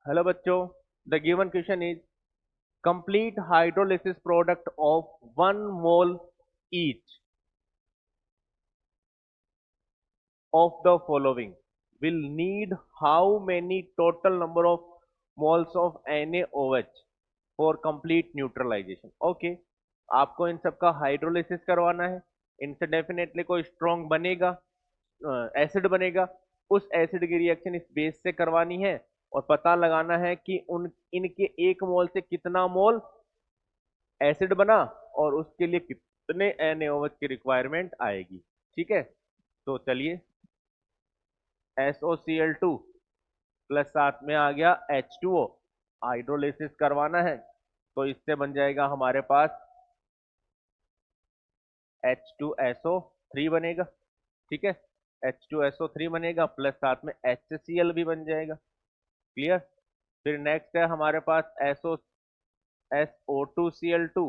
Hello बच्चों, the given question is complete hydrolysis product of 1 mole each of the following will need how many total number of moles of NaOH for complete neutralization। Okay, आपको इन सब का hydrolysis करवाना है। इनसे definitely कोई strong बनेगा, acid बनेगा। उस एसिड की रिएक्शन इस बेस से करवानी है और पता लगाना है कि उन इनके 1 मोल से कितना मोल एसिड बना और उसके लिए कितने NaOH की रिक्वायरमेंट आएगी। ठीक है, तो चलिए, SOCl2 प्लस साथ में आ गया H2O, हाइड्रोलिसिस करवाना है तो इससे बन जाएगा हमारे पास H2SO3 बनेगा। ठीक है, H2SO3 बनेगा प्लस साथ में HCl भी बन जाएगा। क्लियर। फिर नेक्स्ट है हमारे पास SO2Cl2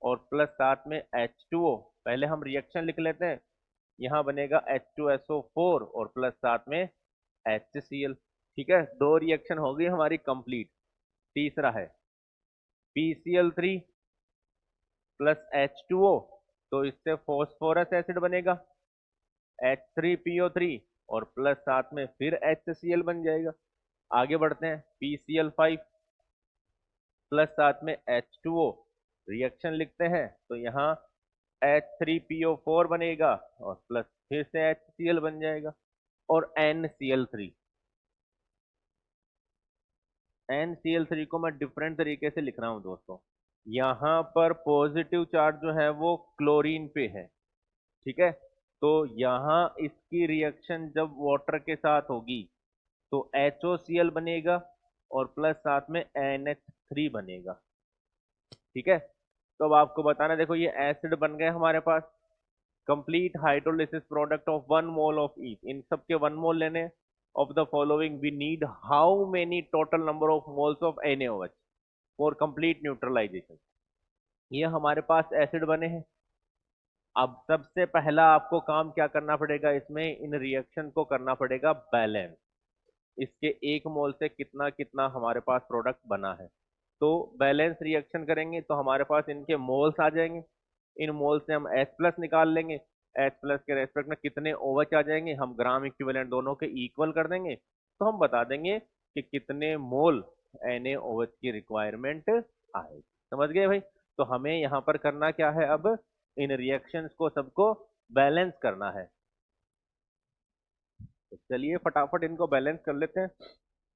और प्लस साथ में H2O। पहले हम रिएक्शन लिख लेते हैं। यहाँ बनेगा H2SO4 और प्लस साथ में HCl। ठीक है, दो रिएक्शन हो गई हमारी कंप्लीट। तीसरा है PCl3 प्लस H2O, तो इससे फॉस्फोरस एसिड बनेगा H3PO3 और प्लस साथ में फिर HCl बन जाएगा। आगे बढ़ते हैं, PCl5 प्लस साथ में H2O, रिएक्शन लिखते हैं तो यहाँ H3PO4 बनेगा और प्लस फिर से HCl बन जाएगा और NCl3। NCl3 को मैं डिफरेंट तरीके से लिख रहा हूं दोस्तों। यहाँ पर पॉजिटिव चार्ज जो है वो क्लोरीन पे है। ठीक है, तो यहाँ इसकी रिएक्शन जब वाटर के साथ होगी तो HOCl बनेगा और प्लस साथ में NH3 बनेगा। ठीक है, तो अब आपको बताना, देखो ये एसिड बन गए हमारे पास। Complete hydrolysis product of 1 mole of each, इन सब के 1 मोल लेने। Of the following we need how many total number of moles of NaOH for complete neutralization. ये हमारे पास एसिड बने हैं। अब सबसे पहला आपको काम क्या करना पड़ेगा, इसमें इन रिएक्शन को करना पड़ेगा बैलेंस। इसके 1 मोल से कितना कितना हमारे पास प्रोडक्ट बना है। तो बैलेंस रिएक्शन करेंगे तो हमारे पास इनके मोल्स आ जाएंगे। इन मोल से हम H प्लस निकाल लेंगे। H प्लस के रेस्पेक्ट में कितने OH आ जाएंगे, हम ग्राम इक्विवेलेंट दोनों के इक्वल कर देंगे तो हम बता देंगे कि कितने मोल NaOH की रिक्वायरमेंट आएगी। समझ गए भाई। तो हमें यहाँ पर करना क्या है, अब इन रिएक्शंस को सबको बैलेंस करना है। तो चलिए फटाफट इनको बैलेंस कर लेते हैं।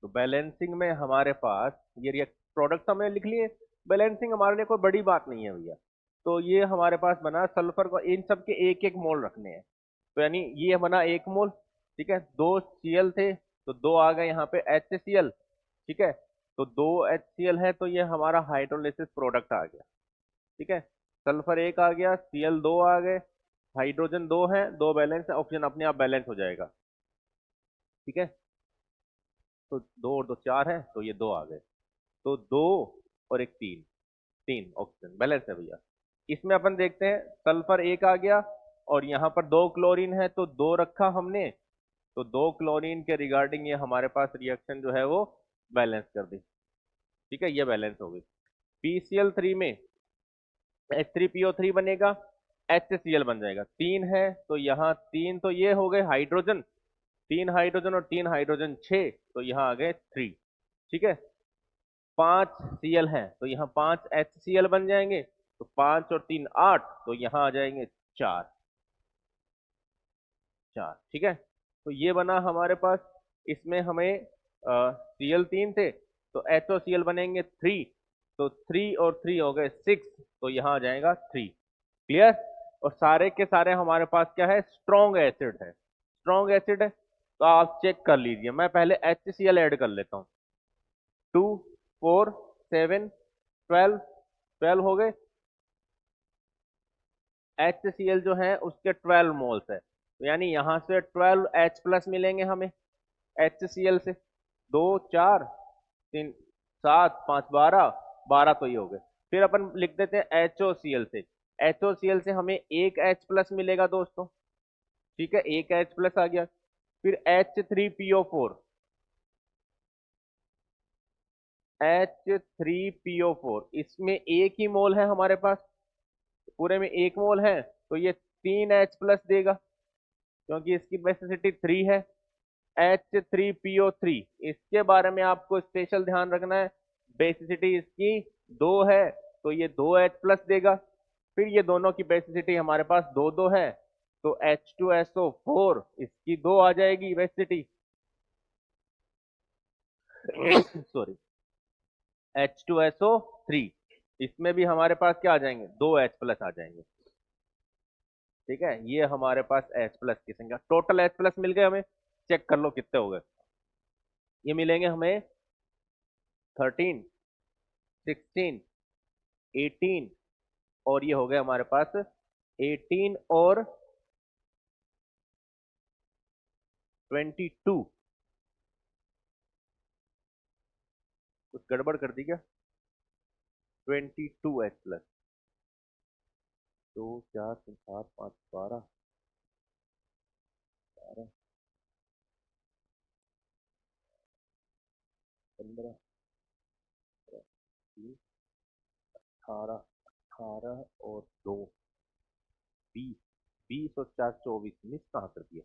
तो बैलेंसिंग में हमारे पास ये प्रोडक्ट हमने लिख लिए। बैलेंसिंग हमारे लिए कोई बड़ी बात नहीं है भैया। तो ये हमारे पास बना सल्फर को, इन सब के 1 1 मोल रखने हैं। तो यानी ये बना 1 मोल। ठीक है, 2 Cl थे तो 2 आ गए यहाँ पे HCl। ठीक है, तो 2 HCl है तो ये हमारा हाइड्रोलिसिस प्रोडक्ट आ गया। ठीक है, सल्फर 1 आ गया, Cl 2 आ गए, हाइड्रोजन 2 है, 2 बैलेंस है, ऑक्सीजन अपने आप बैलेंस हो जाएगा। ठीक है, तो 2 और 2 4 है तो ये 2 आ गए। तो 2 और एक 3, 3 ऑक्सीजन बैलेंस है भैया। इसमें अपन देखते हैं, सल्फर 1 आ गया और यहाँ पर 2 क्लोरीन है तो 2 रखा हमने। तो 2 क्लोरीन के रिगार्डिंग ये हमारे पास रिएक्शन जो है वो बैलेंस कर दी। ठीक है, ये बैलेंस हो गई। PCl3 में H3PO3 बनेगा, HCl बन जाएगा। 3 है तो यहाँ 3, तो ये हो गए हाइड्रोजन। 3 हाइड्रोजन और 3 हाइड्रोजन 6, तो यहाँ आ गए 3। ठीक है, 5 Cl है तो यहाँ 5 HCl बन जाएंगे। तो 5 और 3 8, तो यहाँ आ जाएंगे 4। 4, ठीक है, तो ये बना हमारे पास। इसमें हमें Cl 3 थे तो HOCl बनेंगे 3। तो 3 और 3 हो गए 6, तो यहाँ आ जाएगा 3। क्लियर। और सारे के सारे हमारे पास क्या है, स्ट्रॉन्ग एसिड है। स्ट्रॉन्ग एसिड है तो आप चेक कर लीजिए। मैं पहले HCl ऐड कर लेता हूँ। 2 4 7 12, 12 हो गए। HCl जो है उसके 12 मोल्स है, तो यानी यहाँ से 12H प्लस मिलेंगे हमें HCl से। 2 4 3 7 5 12, 12 तो ये हो गए। फिर अपन लिख देते हैं HOCl से। HOCl से हमें एक H प्लस मिलेगा दोस्तों। ठीक है, एक H प्लस आ गया। फिर H3PO4, H3PO4, इसमें एक ही मोल है हमारे पास, पूरे में एक मोल है, तो ये 3H+ देगा क्योंकि इसकी बेसिसिटी 3 है। H3PO3, इसके बारे में आपको स्पेशल ध्यान रखना है, बेसिसिटी इसकी 2 है, तो ये 2H+ देगा। फिर ये दोनों की बेसिसिटी हमारे पास 2 है, तो H2SO4 इसकी 2 आ जाएगी बेसिसिटी। सॉरी, H2SO3, इसमें भी हमारे पास क्या आ जाएंगे, 2H+ आ जाएंगे। ठीक है, ये हमारे पास H+ की संख्या, टोटल H+ मिल गए हमें, चेक कर लो कितने हो गए। ये मिलेंगे हमें 13, 16, 18, और ये हो गए हमारे पास 18 और 22। कुछ गड़बड़ कर दी क्या? 22H+, 2 4 7 5 12 12 15 20 18 18 और 2 20, 20 और 4 24, मिस कहाँ कर दिया,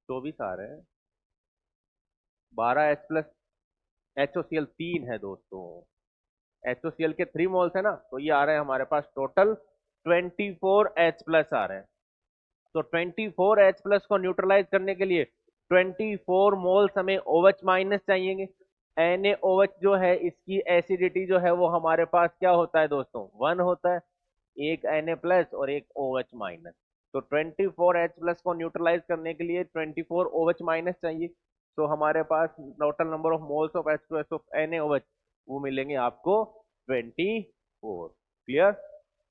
24 आ रहे हैं। 12H+, HOCl 3 है दोस्तों, HOCl के 3 मोल्स है ना, तो ये आ रहे हैं हमारे पास टोटल 24H+ आ रहे हैं। तो 24H+ को न्यूट्रलाइज करने के लिए 24 मोल्स हमें OH- चाहिए। NaOH जो है, इसकी एसिडिटी जो है वो हमारे पास क्या होता है दोस्तों, 1 होता है, एक Na+ और एक OH-। तो 24H+ को न्यूट्रलाइज करने के लिए 24 OH- चाहिए। तो हमारे पास total number of moles of H2S of NaOH वो मिलेंगे आपको 24। क्लियर?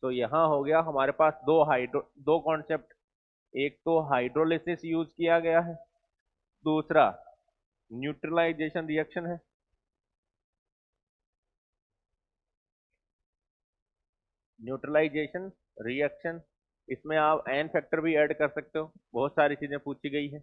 तो यहाँ हो गया हमारे पास दो कॉन्सेप्ट, एक तो हाइड्रोलिसिस यूज किया गया है, दूसरा न्यूट्रलाइजेशन रिएक्शन है। न्यूट्रलाइजेशन रिएक्शन, इसमें आप एन फैक्टर भी ऐड कर सकते हो, बहुत सारी चीजें पूछी गई है।